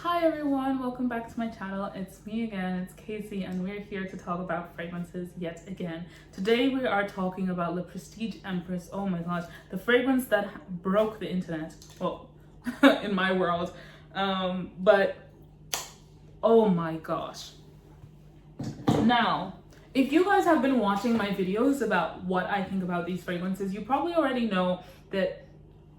Hi everyone, welcome back to my channel. It's me again, it's Casey, and we're here to talk about fragrances yet again. Today we are talking about the Prestige Empress. Oh my gosh, the fragrance that broke the internet. Well, in my world. But oh my gosh. Now, if you guys have been watching my videos about what I think about these fragrances, you probably already know that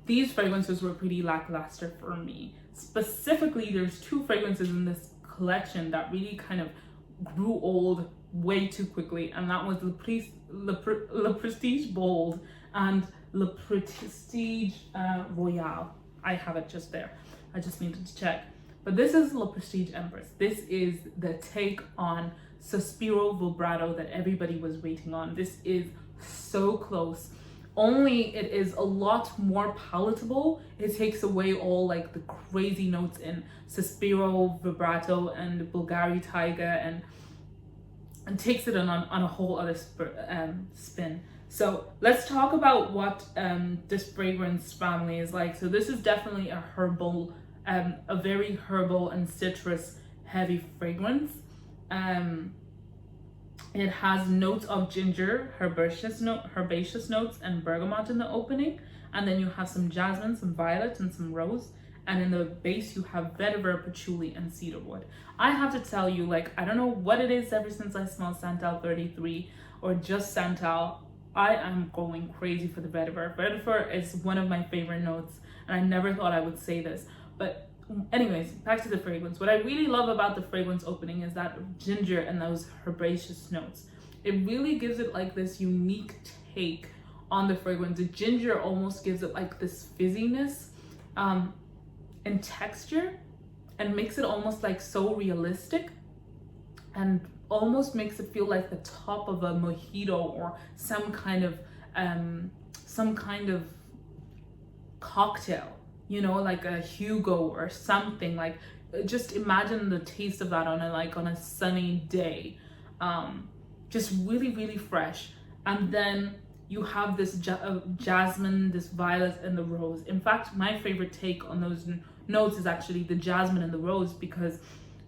these fragrances were pretty lackluster for me. Specifically, there's two fragrances in this collection that really kind of grew old way too quickly, and that was Le Prestige Bold and Le Prestige Royale. I have it just there. I just needed to check. But this is Le Prestige Empress. This is the take on Sospiro Vibrato that everybody was waiting on. This is so close. Only it is a lot more palatable. It takes away all like the crazy notes in Sospiro Vibrato and Bulgari Tiger and takes it on a whole other spin. So let's talk about what this fragrance family is like. So this is definitely a herbal, a very herbal and citrus heavy fragrance. It has notes of ginger, herbaceous notes, and bergamot in the opening. And then you have some jasmine, some violet, and some rose. And in the base, you have vetiver, patchouli, and cedarwood. I have to tell you, like, I don't know what it is ever since I smelled Santal 33 or just Santal, I am going crazy for the vetiver. Vetiver is one of my favorite notes, and I never thought I would say this. But anyways, back to the fragrance. What I really love about the fragrance opening is that ginger and those herbaceous notes. It really gives it like this unique take on the fragrance. The ginger almost gives it like this fizziness and texture, and makes it almost like so realistic, and almost makes it feel like the top of a mojito or some kind of cocktail. You know, like a Hugo or something. Like, just imagine the taste of that on a sunny day. Just really fresh. And then you have this jasmine, this violet, and the rose. In fact, my favorite take on those notes is actually the jasmine and the rose, because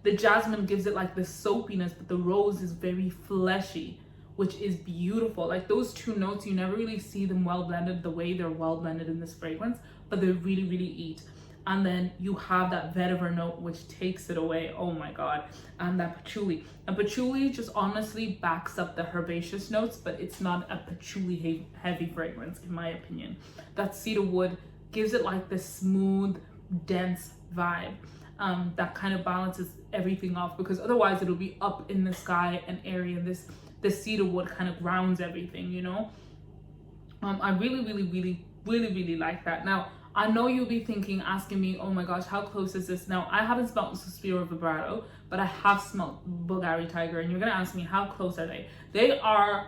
the jasmine gives it like this soapiness, but the rose is very fleshy, which is beautiful. Like, those two notes, you never really see them well blended the way they're well blended in this fragrance, but they really eat. And then you have that vetiver note, which takes it away. Oh my god. And that patchouli. And patchouli just honestly backs up the herbaceous notes, but it's not a patchouli heavy fragrance in my opinion. That cedarwood gives it like this smooth, dense vibe that kind of balances everything off, because otherwise it'll be up in the sky and airy, and this cedarwood kind of grounds everything, you know. I really like that. Now, I know you'll be asking me, oh my gosh, how close is this? Now, I haven't smelled Sospiro Vibrato, but I have smelled Bulgari Tiger, and you're gonna ask me, how close are they? They are,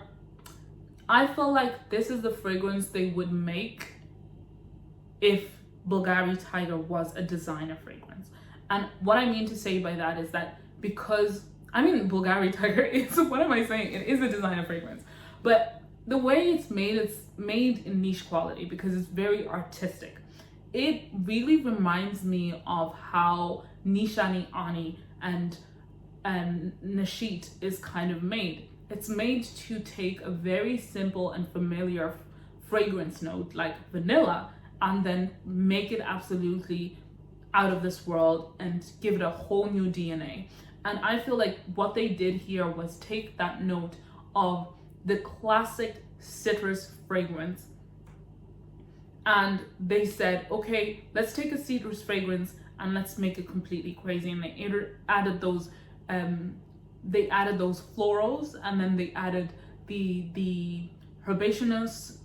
I feel like this is the fragrance they would make if Bulgari Tiger was a designer fragrance. And what I mean to say by that is that, because, I mean, Bulgari Tiger is, what am I saying? It is a designer fragrance, but the way it's made in niche quality, because it's very artistic. It really reminds me of how Nishani Ani and Nashit is kind of made. It's made to take a very simple and familiar fragrance note like vanilla, and then make it absolutely out of this world and give it a whole new DNA. And I feel like what they did here was take that note of the classic citrus fragrance, and they said, okay, let's take a citrus fragrance and let's make it completely crazy. And they added those florals, and then they added the herbaceous,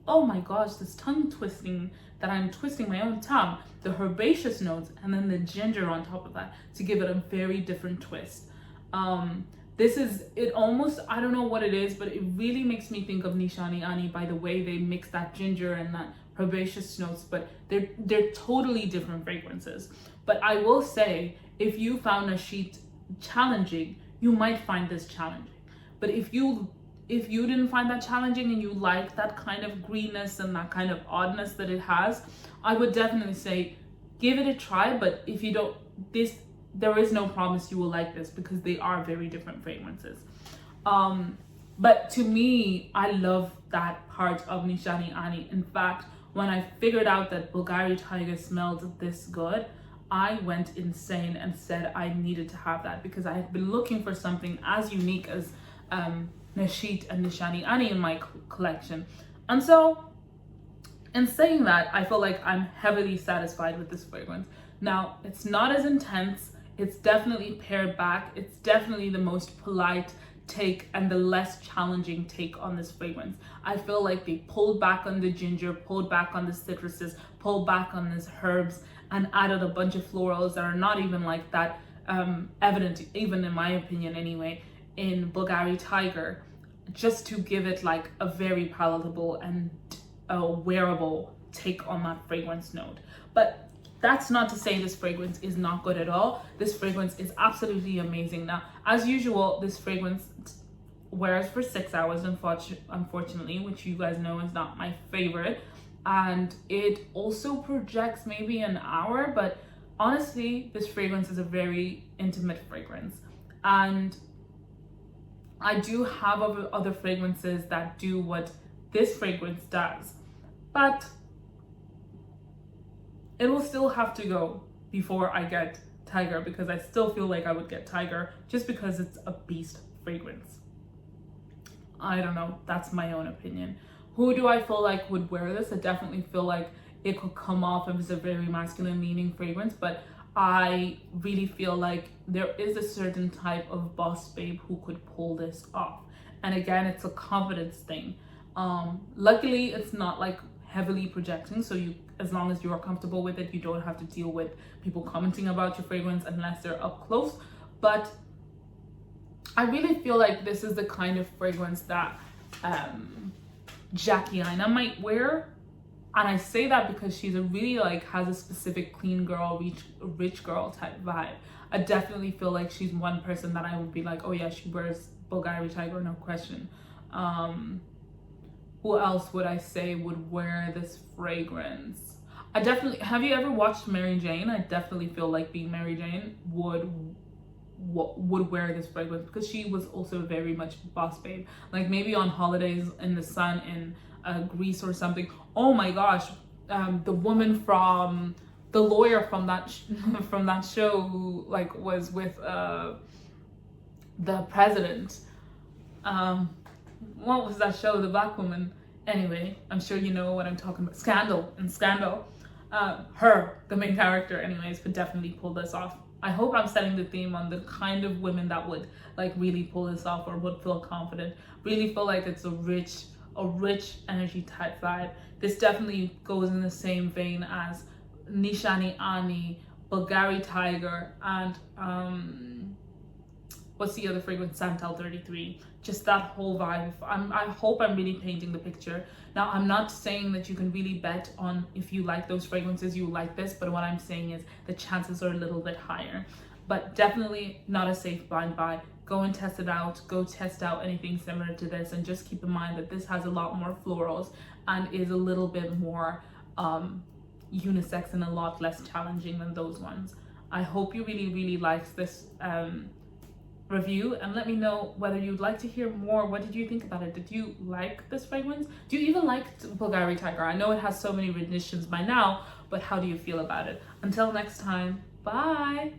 oh my gosh, this tongue twisting that I'm twisting my own tongue, the herbaceous notes, and then the ginger on top of that to give it a very different twist. This is, it almost, I don't know what it is, but it really makes me think of Nishani Ani by the way they mix that ginger and that herbaceous notes, but they're totally different fragrances. But I will say, if you found a sheet challenging, you might find this challenging. But if you didn't find that challenging and you like that kind of greenness and that kind of oddness that it has, I would definitely say give it a try. But if you don't, there is no promise you will like this, because they are very different fragrances. But to me, I love that part of Nishani Ani. In fact, when I figured out that Bulgari Tiger smelled this good, I went insane and said I needed to have that, because I had been looking for something as unique as Nashit and Nishani Ani in my collection. And so, in saying that, I feel like I'm heavily satisfied with this fragrance. Now, it's not as intense. It's definitely pared back. It's definitely the most polite take and the less challenging take on this fragrance. I feel like they pulled back on the ginger, pulled back on the citruses, pulled back on these herbs, and added a bunch of florals that are not even like that evident, even in my opinion anyway, in Bulgari Tiger, just to give it like a very palatable and a wearable take on that fragrance note. But that's not to say this fragrance is not good at all. This fragrance is absolutely amazing. Now, as usual, this fragrance wears for 6 hours, unfortunately, which you guys know is not my favorite. And it also projects maybe an hour, but honestly, this fragrance is a very intimate fragrance. And I do have other fragrances that do what this fragrance does, but it will still have to go before I get Tiger, because I still feel like I would get Tiger just because it's a beast fragrance. I don't know, that's my own opinion. Who do I feel like would wear this? I definitely feel like it could come off as a very masculine leaning fragrance, but I really feel like there is a certain type of boss babe who could pull this off. And again, it's a confidence thing. Luckily, it's not like heavily projecting, so as long as you are comfortable with it, you don't have to deal with people commenting about your fragrance unless they're up close. But I really feel like this is the kind of fragrance that Jackie Aina might wear. And I say that because she's a really like has a specific clean girl, rich girl type vibe. I definitely feel like she's one person that I would be like, oh yeah, she wears Bulgari Tiger, no question. Who else would I say would wear this fragrance? Have you ever watched Mary Jane? I definitely feel like being Mary Jane would wear this fragrance, because she was also very much boss babe. Like maybe on holidays in the sun in Greece or something. Oh my gosh, the woman from the lawyer from that from that show who like was with the president. What was that show? The black woman. Anyway, I'm sure you know what I'm talking about. Scandal. Her, the main character, anyways, could definitely pull this off. I hope I'm setting the theme on the kind of women that would like really pull this off or would feel confident. Really feel like it's a rich energy type vibe. This definitely goes in the same vein as Nishani Ani, Bulgari Tiger, and what's the other fragrance? Santal 33. Just that whole vibe. I hope I'm really painting the picture. Now, I'm not saying that you can really bet on if you like those fragrances, you like this, but what I'm saying is the chances are a little bit higher. But definitely not a safe blind buy. Go and test it out. Go test out anything similar to this, and just keep in mind that this has a lot more florals and is a little bit more unisex and a lot less challenging than those ones. I hope you really liked this review, and let me know whether you'd like to hear more. What did you think about it? Did you like this fragrance? Do you even like Bulgari Tiger? I know it has so many renditions by now, but how do you feel about it? Until next time, bye.